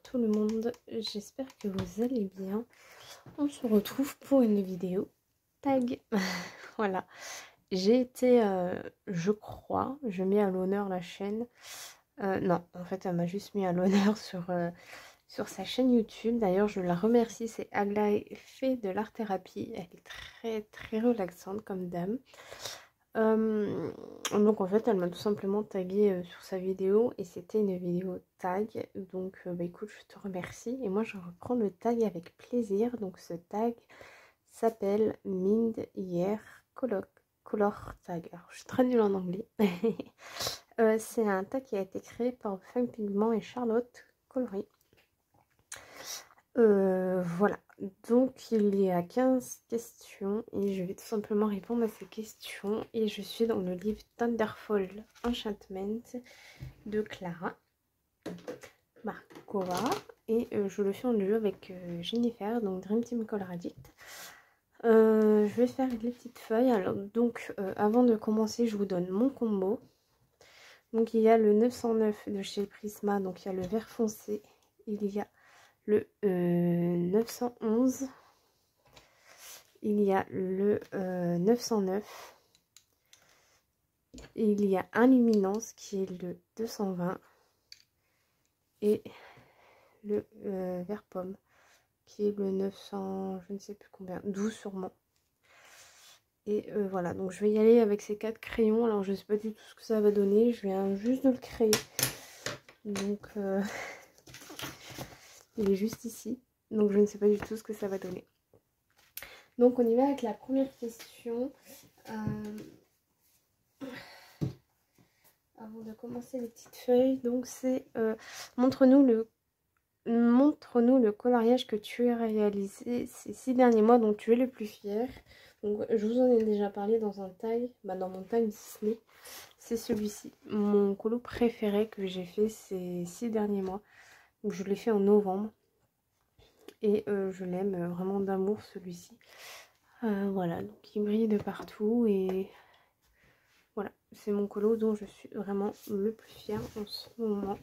tout le monde, j'espère que vous allez bien. On se retrouve pour une vidéo tag. Voilà, j'ai été, je crois, je mets à l'honneur la chaîne. Non, en fait, elle m'a juste mis à l'honneur sur sa chaîne YouTube. D'ailleurs, je la remercie, c'est Aglaé fait de l'art thérapie. Elle est très très relaxante comme dame. Donc en fait elle m'a tout simplement tagué sur sa vidéo et c'était une vidéo tag, donc bah écoute, je te remercie et moi je reprends le tag avec plaisir. Donc ce tag s'appelle Mind Year Color Tag. Alors je suis très nulle en anglais. C'est un tag qui a été créé par Fun Pigment et Charlotte Coloris. Voilà, donc il y a 15 questions et je vais tout simplement répondre à ces questions. Et je suis dans le livre Thunderfall Enchantment de Clara Markova et je le fais en duo avec Jennifer, donc Dream Team Color Addict. Je vais faire les petites feuilles. Alors donc avant de commencer, je vous donne mon combo. Donc il y a le 909 de chez Prisma, donc il y a le vert foncé, il y a le 911, il y a le 909, il y a un luminance qui est le 220 et le vert pomme qui est le 900, je ne sais plus combien, 12 sûrement. Et voilà, donc je vais y aller avec ces 4 crayons. Alors je sais pas du tout ce que ça va donner, je viens juste de le créer, donc il est juste ici, donc je ne sais pas du tout ce que ça va donner. Donc on y va avec la première question. Avant de commencer les petites feuilles, donc c'est montre-nous le coloriage que tu as réalisé ces 6 derniers mois dont tu es le plus fier. Donc je vous en ai déjà parlé dans un tag, dans mon tag Disney. C'est celui-ci, mon colo préféré que j'ai fait ces 6 derniers mois. Donc je l'ai fait en novembre et je l'aime vraiment d'amour celui-ci. Voilà, donc il brille de partout et voilà, c'est mon colo dont je suis vraiment le plus fière en ce moment.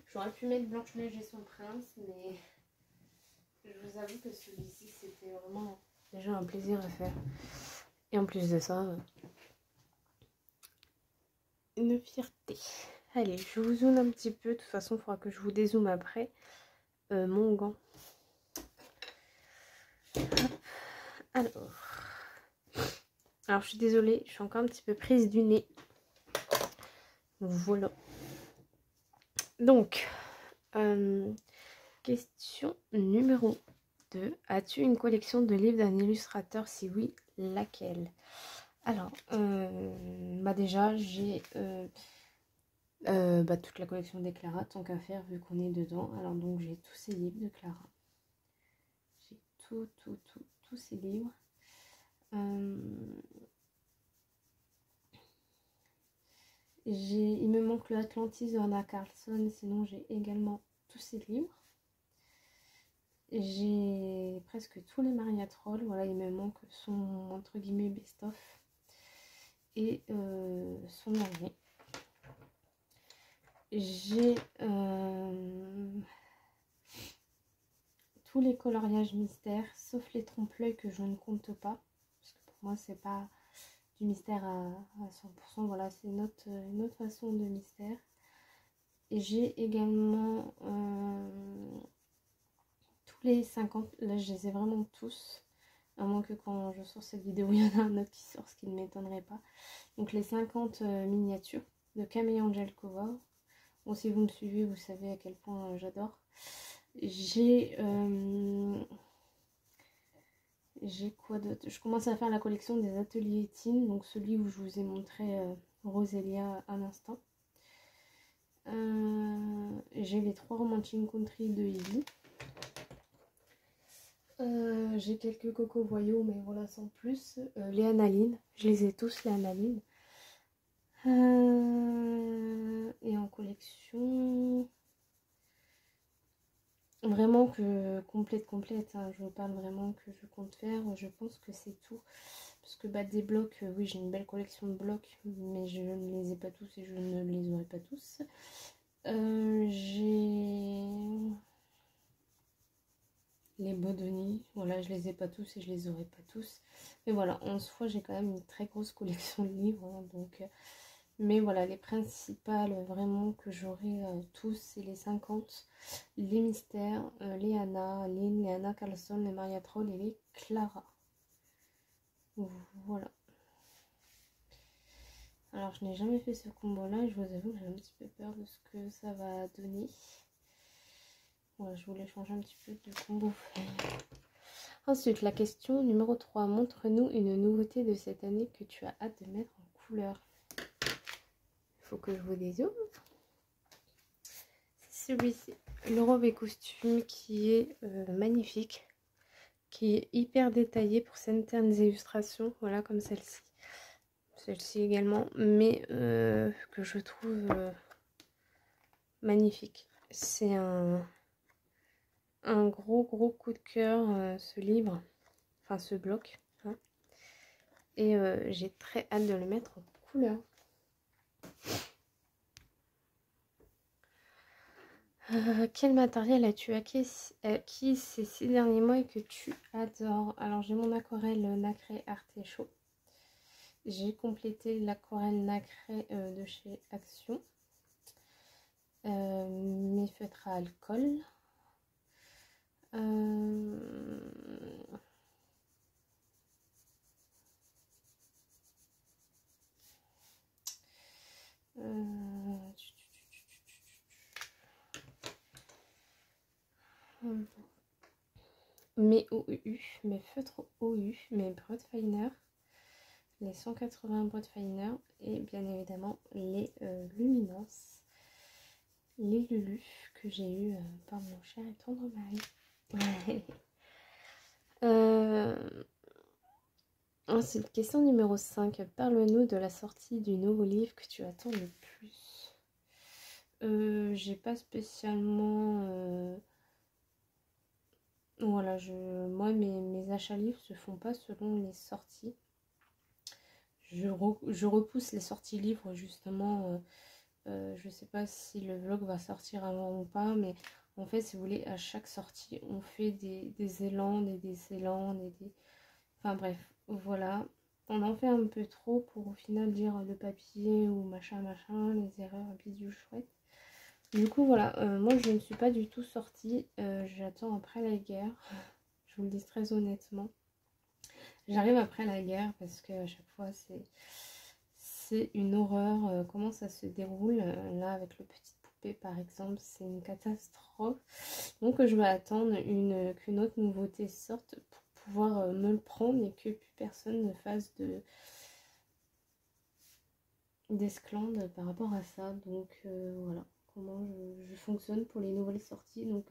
J'aurais pu mettre Blanche-Neige et son prince, mais je vous avoue que celui-ci c'était vraiment déjà un plaisir à faire. Et en plus de ça, une fierté. Allez, je vous zoome un petit peu, de toute façon il faudra que je vous dézoome après. Mon gant. Alors je suis désolée, je suis encore un petit peu prise du nez. Voilà. Donc, question numéro 2. As-tu une collection de livres d'un illustrateur? Si oui, laquelle? Alors, déjà, j'ai toute la collection des Clara, tant qu'à faire, vu qu'on est dedans. Alors, donc, j'ai tous ces livres de Clara. J'ai tous ces livres. Il me manque le Atlantis de Anna Carlson, sinon j'ai également tous ces livres. J'ai presque tous les Maria Troll, voilà, il me manque son entre guillemets best-of et son dernier. J'ai tous les coloriages mystères, sauf les trompe-l'œil que je ne compte pas, parce que pour moi c'est pas du mystère à 100%, voilà, c'est une autre façon de mystère. Et j'ai également tous les 50, là je les ai vraiment tous, à moins que quand je sors cette vidéo il y en a un autre qui sort, ce qui ne m'étonnerait pas. Donc les 50 miniatures de Camille Angel Cover. Bon, si vous me suivez vous savez à quel point j'adore. J'ai quoi d'autre? Je commence à faire la collection des ateliers Teen, donc celui où je vous ai montré Roselia à l'instant. J'ai les 3 Romantic Country de Ivy. J'ai quelques Coco Voyaux, mais voilà, sans plus. Les Analines, je les ai tous, les Analines. Et en collection, vraiment que complète, hein, je vous parle vraiment que je compte faire, je pense que c'est tout. Parce que des blocs, oui, j'ai une belle collection de blocs, mais je ne les ai pas tous et je ne les aurai pas tous. J'ai les Bodoni. Voilà, je les ai pas tous et je les aurai pas tous. Mais voilà, en soi, j'ai quand même une très grosse collection de livres. Hein, donc, mais voilà, les principales vraiment que j'aurai tous, c'est les 50. Les Mystères, les Anna, Lynn, les Anna Carlson, les Maria Troll et les Clara. Voilà. Alors, je n'ai jamais fait ce combo-là et je vous avoue que j'ai un petit peu peur de ce que ça va donner. Voilà, je voulais changer un petit peu de combo. Ensuite, la question numéro 3. Montre-nous une nouveauté de cette année que tu as hâte de mettre en couleur. Il faut que je vous dézoome. C'est celui-ci, le robe et costume, qui est magnifique, qui est hyper détaillé pour certaines illustrations, voilà, comme celle-ci. Celle-ci également, mais que je trouve magnifique. C'est un gros coup de cœur, ce livre, enfin ce bloc. Hein. Et j'ai très hâte de le mettre en couleur. Quel matériel as-tu acquis ces 6 derniers mois et que tu adores? Alors j'ai mon aquarelle nacré Artéchaud. J'ai complété l'aquarelle nacré de chez Action. Mes feutres à alcool. Mes OU, mes feutres OU, mes Broadfiner, les 180 Broadfiner et bien évidemment les Luminance, les Lulu que j'ai eu par mon cher et tendre mari. Ensuite, question numéro 5. Parle-nous de la sortie du nouveau livre que tu attends le plus. J'ai pas spécialement... Voilà, moi mes achats livres se font pas selon les sorties. Je repousse les sorties livres justement. Je sais pas si le vlog va sortir avant ou pas, mais en fait, si vous voulez, à chaque sortie, on fait des élans, des élans, enfin bref, voilà. On en fait un peu trop pour au final dire le papier ou machin, les erreurs, bidule chouette. Du coup, voilà, moi je ne suis pas du tout sortie. J'attends après la guerre. Je vous le dis très honnêtement. J'arrive après la guerre parce que à chaque fois c'est une horreur. Comment ça se déroule là avec le petit poupée par exemple, c'est une catastrophe. Donc je vais attendre qu'une autre nouveauté sorte pour pouvoir me le prendre et que plus personne ne fasse d'esclandre par rapport à ça. Donc voilà comment je fonctionne pour les nouvelles sorties. Donc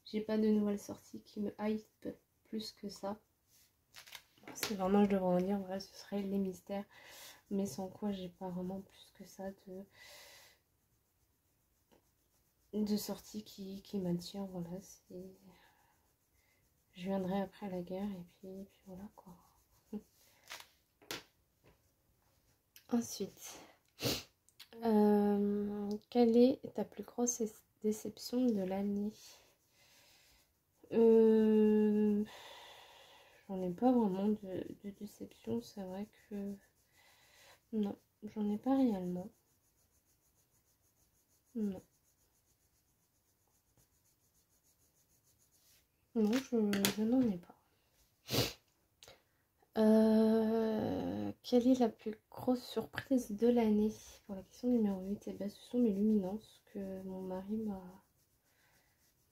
j'ai pas de nouvelles sorties qui me hype plus que ça. Si vraiment je devrais en dire, voilà, ce serait les mystères, mais sans quoi j'ai pas vraiment plus que ça de sorties qui m'attirent. Voilà, je viendrai après la guerre et puis voilà quoi. Ensuite, quelle est ta plus grosse déception de l'année? J'en ai pas vraiment de déception, c'est vrai que non, j'en ai pas réellement. Non. Non, je n'en ai pas. Quelle est la plus grosse surprise de l'année? Pour la question numéro 8, et ben, ce sont mes luminances que mon mari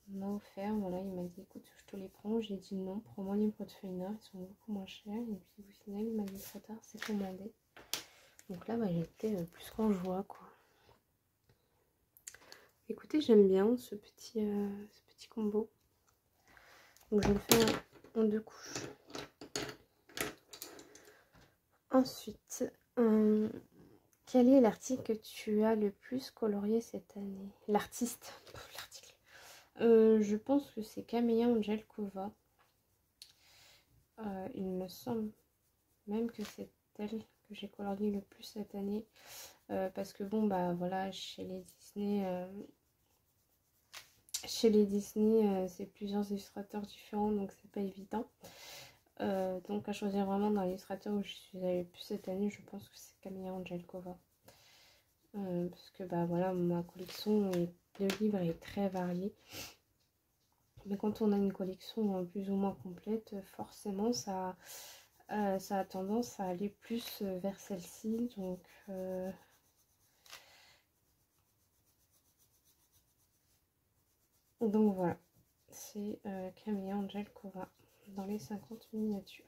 m'a offert. Voilà, il m'a dit écoute, je te les prends. J'ai dit non, prends-moi les Broadfiner, ils sont beaucoup moins chers. Et puis au final, il m'a dit trop tard, c'est commandé. Donc là, bah, j'étais plus qu'en joie, quoi. Écoutez, j'aime bien ce petit combo. Donc je le fais en 2 couches. Ensuite, quel est l'article que tu as le plus colorié cette année? L'artiste. L'article. Je pense que c'est Camélia Angelkova. Il me semble même que c'est elle que j'ai colorié le plus cette année. Parce que bon, bah voilà, chez les Disney, Chez les Disney, c'est plusieurs illustrateurs différents, donc c'est pas évident. Donc à choisir vraiment dans l'illustrateur où je suis allée le plus cette année, je pense que c'est Camilla Angelkova. Parce que bah voilà, ma collection de livres est très variée. Mais quand on a une collection plus ou moins complète, forcément ça a tendance à aller plus vers celle-ci. Donc voilà, c'est Camilla Angelkova dans les 50 miniatures.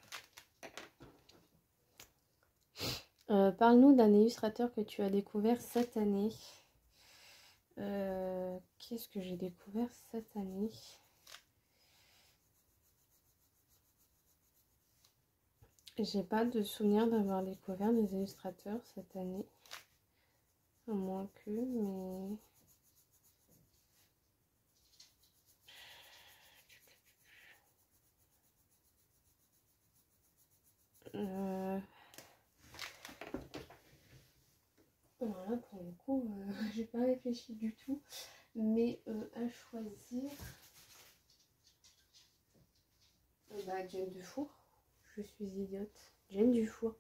Parle-nous d'un illustrateur que tu as découvert cette année. Qu'est-ce que j'ai découvert cette année? J'ai pas de souvenir d'avoir découvert des illustrateurs cette année. À moins que, mais... Voilà, pour le coup, j'ai pas réfléchi du tout. Mais à choisir... Jane Dufour. Je suis idiote. Jane Dufour.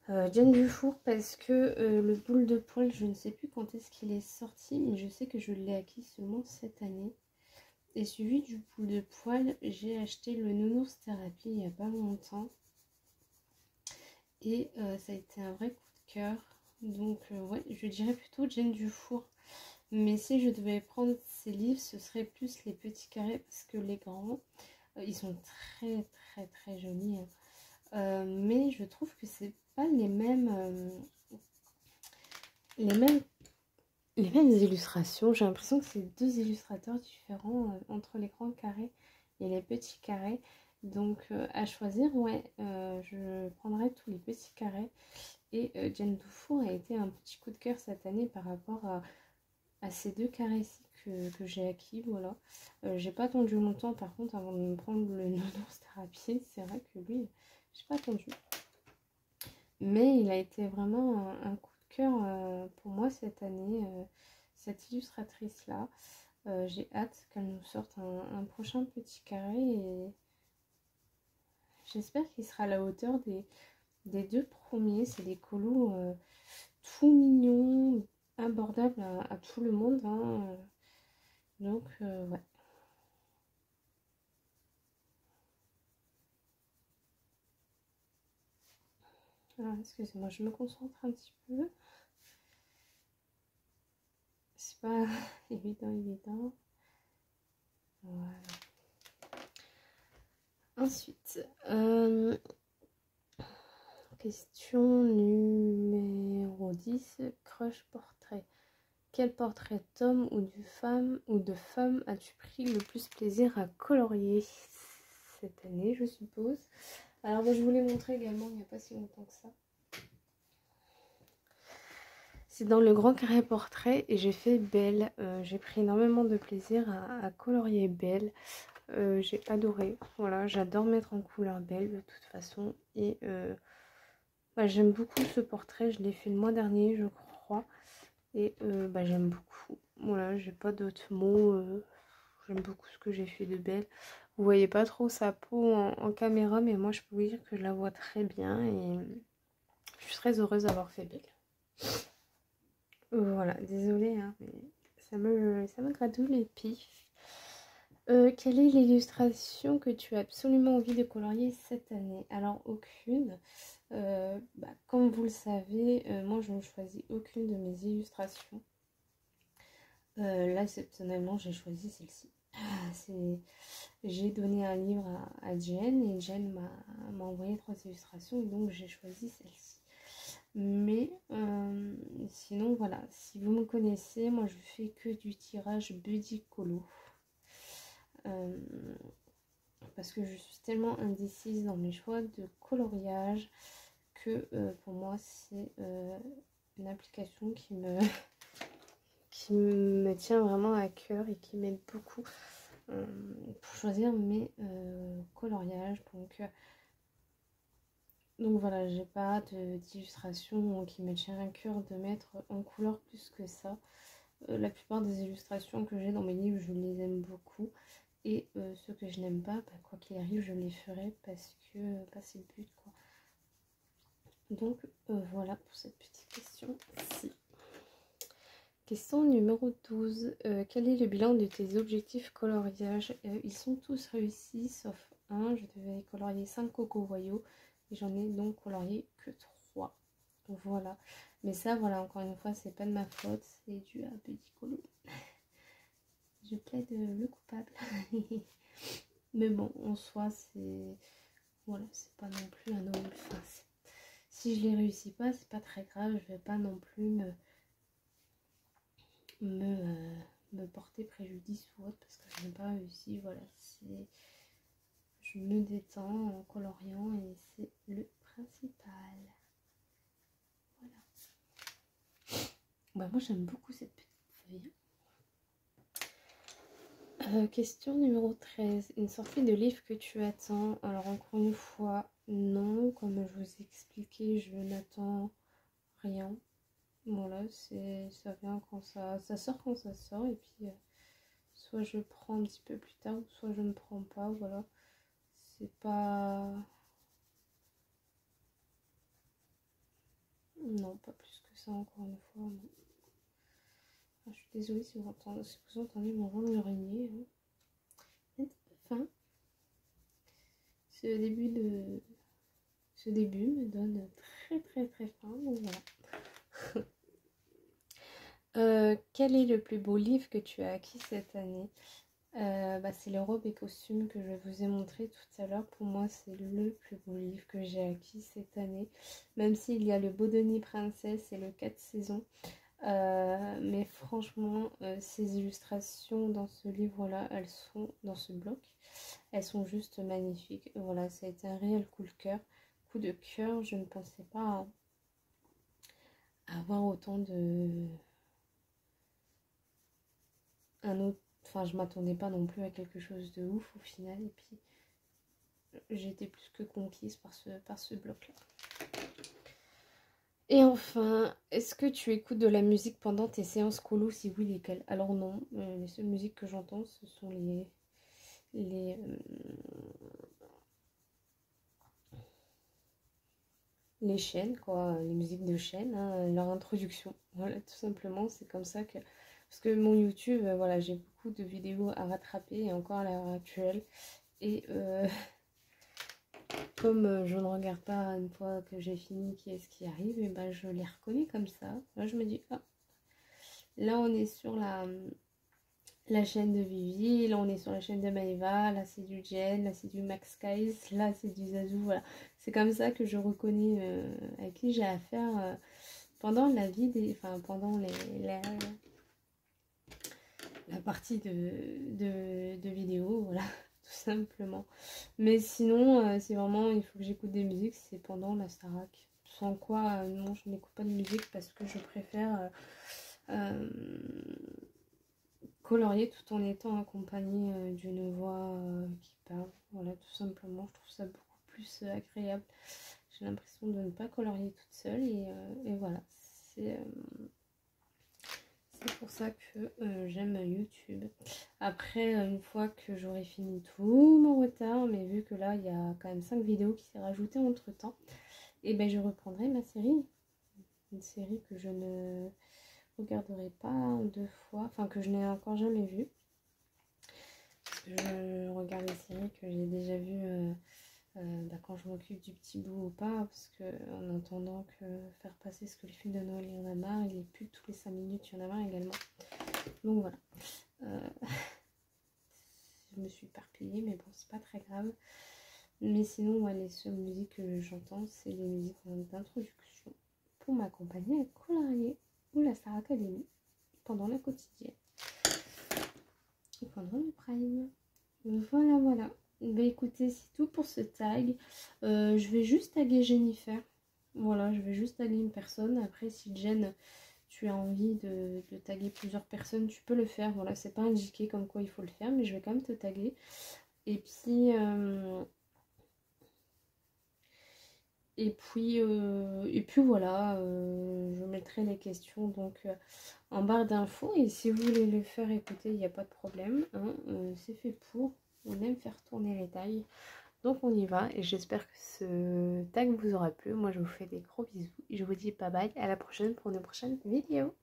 Jane Dufour parce que le boule de poil, je ne sais plus quand est-ce qu'il est sorti, mais je sais que je l'ai acquis seulement cette année. Et suivi du boule de poil, j'ai acheté le Nounours Thérapie il n'y a pas longtemps. Et ça a été un vrai coup de cœur. Donc ouais, je dirais plutôt Jane Dufour. Mais si je devais prendre ces livres, ce serait plus les petits carrés parce que les grands, ils sont très très très jolis. Mais je trouve que c'est pas les mêmes illustrations. J'ai l'impression que c'est deux illustrateurs différents entre les grands carrés et les petits carrés. Donc à choisir, ouais, je prendrais tous les petits carrés. Et Jane Dufour a été un petit coup de cœur cette année par rapport à ces deux carrés-ci que j'ai acquis. Voilà. J'ai pas attendu longtemps par contre avant de me prendre le Nounours Thérapie. C'est vrai que lui, j'ai pas attendu. Mais il a été vraiment un coup de cœur pour moi cette année, cette illustratrice-là. J'ai hâte qu'elle nous sorte un prochain petit carré et j'espère qu'il sera à la hauteur des deux premiers. C'est des colos tout mignons, abordables à tout le monde. Hein. Donc, ouais. Alors, excusez-moi, je me concentre un petit peu. C'est pas évident. Voilà. Ensuite, question numéro 10, crush portrait. Quel portrait d'homme ou de femme as-tu pris le plus plaisir à colorier cette année, je suppose? Alors, je vous l'ai montré également il n'y a pas si longtemps que ça. C'est dans le grand carré portrait et j'ai fait Belle. J'ai pris énormément de plaisir à colorier Belle. J'ai adoré. Voilà, j'adore mettre en couleur Belle de toute façon. Et j'aime beaucoup ce portrait. Je l'ai fait le mois dernier, je crois. Et j'aime beaucoup. Voilà, j'ai pas d'autres mots. J'aime beaucoup ce que j'ai fait de Belle. Vous voyez pas trop sa peau en caméra, mais moi je peux vous dire que je la vois très bien. Et je suis très heureuse d'avoir fait Belle. Voilà, désolée, hein, mais ça me gratouille les pifs. Quelle est l'illustration que tu as absolument envie de colorier cette année? Alors, aucune. Comme vous le savez, moi je ne choisis aucune de mes illustrations. Là, exceptionnellement, j'ai choisi celle-ci. J'ai donné un livre à Jen et Jen m'a envoyé 3 illustrations et donc j'ai choisi celle-ci. Mais sinon, voilà, si vous me connaissez, moi je fais que du tirage buddy colo. Parce que je suis tellement indécise dans mes choix de coloriage que pour moi c'est une application qui me tient vraiment à cœur et qui m'aide beaucoup pour choisir mes coloriages. Donc voilà, j'ai pas d'illustration qui me tient à cœur de mettre en couleur plus que ça. La plupart des illustrations que j'ai dans mes livres, je les aime beaucoup. Et ceux que je n'aime pas, bah, quoi qu'il arrive, je les ferai parce que bah, c'est le but, quoi. Donc voilà pour cette petite question-ci. Question numéro 12. Quel est le bilan de tes objectifs coloriage? Ils sont tous réussis sauf un. Je devais colorier 5 cocos royaux et j'en ai donc colorié que 3. Voilà. Mais ça, voilà, encore une fois, c'est pas de ma faute, c'est dû à Petit Colo. Je plaide le coupable. Mais bon, en soi, c'est... Voilà, c'est pas non plus un Noël. Enfin, si je les réussis pas, c'est pas très grave. Je vais pas non plus me porter préjudice ou autre parce que je n'ai pas réussi. Voilà, c'est... Je me détends en coloriant et c'est le principal. Voilà. Bah, moi, j'aime beaucoup cette petite feuille. Question numéro 13. Une sortie de livre que tu attends? Alors encore une fois, non. Comme je vous ai expliqué, je n'attends rien. Voilà, ça vient quand ça sort quand ça sort. Et puis, soit je prends un petit peu plus tard, soit je ne prends pas. Voilà. C'est pas... Non, pas plus que ça, encore une fois. Non. Ah, je suis désolée si vous entendez mon ventre m'urainer. Enfin, ce début me donne très très très faim, donc voilà. Quel est le plus beau livre que tu as acquis cette année? C'est les robes et costumes que je vous ai montré tout à l'heure. Pour moi, c'est le plus beau livre que j'ai acquis cette année. Même s'il y a le Bodoni Princesse et le 4 saisons. Mais franchement, ces illustrations dans ce livre-là, elles sont dans ce bloc. Elles sont juste magnifiques. Voilà, ça a été un réel coup de cœur. Coup de cœur, je ne pensais pas avoir autant de... Un autre... Enfin, je m'attendais pas non plus à quelque chose de ouf au final. Et puis, j'étais plus que conquise par ce bloc-là. Et enfin, est-ce que tu écoutes de la musique pendant tes séances colo? Si oui, lesquelles? Alors non, les seules musiques que j'entends, ce sont les chaînes, quoi, les musiques de chaîne, hein, leur introduction. Voilà, tout simplement, c'est comme ça que... Parce que mon YouTube, voilà, j'ai beaucoup de vidéos à rattraper, et encore à l'heure actuelle. Et comme je ne regarde pas une fois que j'ai fini qui est-ce qui arrive, et ben je les reconnais comme ça. Là, je me dis, ah, là on est sur la chaîne de Vivi, là on est sur la chaîne de Maëva, là c'est du Jen, là c'est du Max Skies, là c'est du Zazu, voilà. C'est comme ça que je reconnais à qui j'ai affaire pendant la vie, enfin pendant la partie de vidéo, voilà, tout simplement. Mais sinon, c'est vraiment, il faut que j'écoute des musiques, c'est pendant la Starac. Sans quoi, non, je n'écoute pas de musique parce que je préfère colorier tout en étant accompagnée d'une voix qui parle. Voilà, tout simplement, je trouve ça beaucoup plus agréable. J'ai l'impression de ne pas colorier toute seule et voilà, c'est pour ça que j'aime YouTube. Après, une fois que j'aurai fini tout mon retard, mais vu que là, il y a quand même 5 vidéos qui s'est rajoutées entre temps, et ben je reprendrai ma série. Une série que je ne regarderai pas en 2 fois, enfin que je n'ai encore jamais vue. Je regarde des séries que j'ai déjà vues quand je m'occupe du petit bout ou pas, parce que en attendant que faire passer ce que les films de Noël, il y en a marre, et les pubs tous les 5 minutes, il y en a marre également. Donc voilà. Je me suis éparpillée, mais bon, c'est pas très grave. Mais sinon, ouais, les seules musiques que j'entends, c'est les musiques d'introduction pour m'accompagner à colorier ou la Star Academy pendant la quotidienne ou pendant le prime. Voilà, voilà. Bah écoutez, c'est tout pour ce tag. Je vais juste taguer Jennifer. Voilà, je vais juste taguer une personne. Après, si Jen, tu as envie de taguer plusieurs personnes, tu peux le faire. Voilà, c'est pas indiqué comme quoi il faut le faire, mais je vais quand même te taguer. Et puis, voilà. je mettrai les questions donc en barre d'infos. Et si vous voulez le faire, écoutez, il n'y a pas de problème. Hein, c'est fait pour. On aime faire tourner les tailles. Donc on y va. Et j'espère que ce tag vous aura plu. Moi, je vous fais des gros bisous. Et je vous dis bye bye. À la prochaine pour une prochaine vidéo.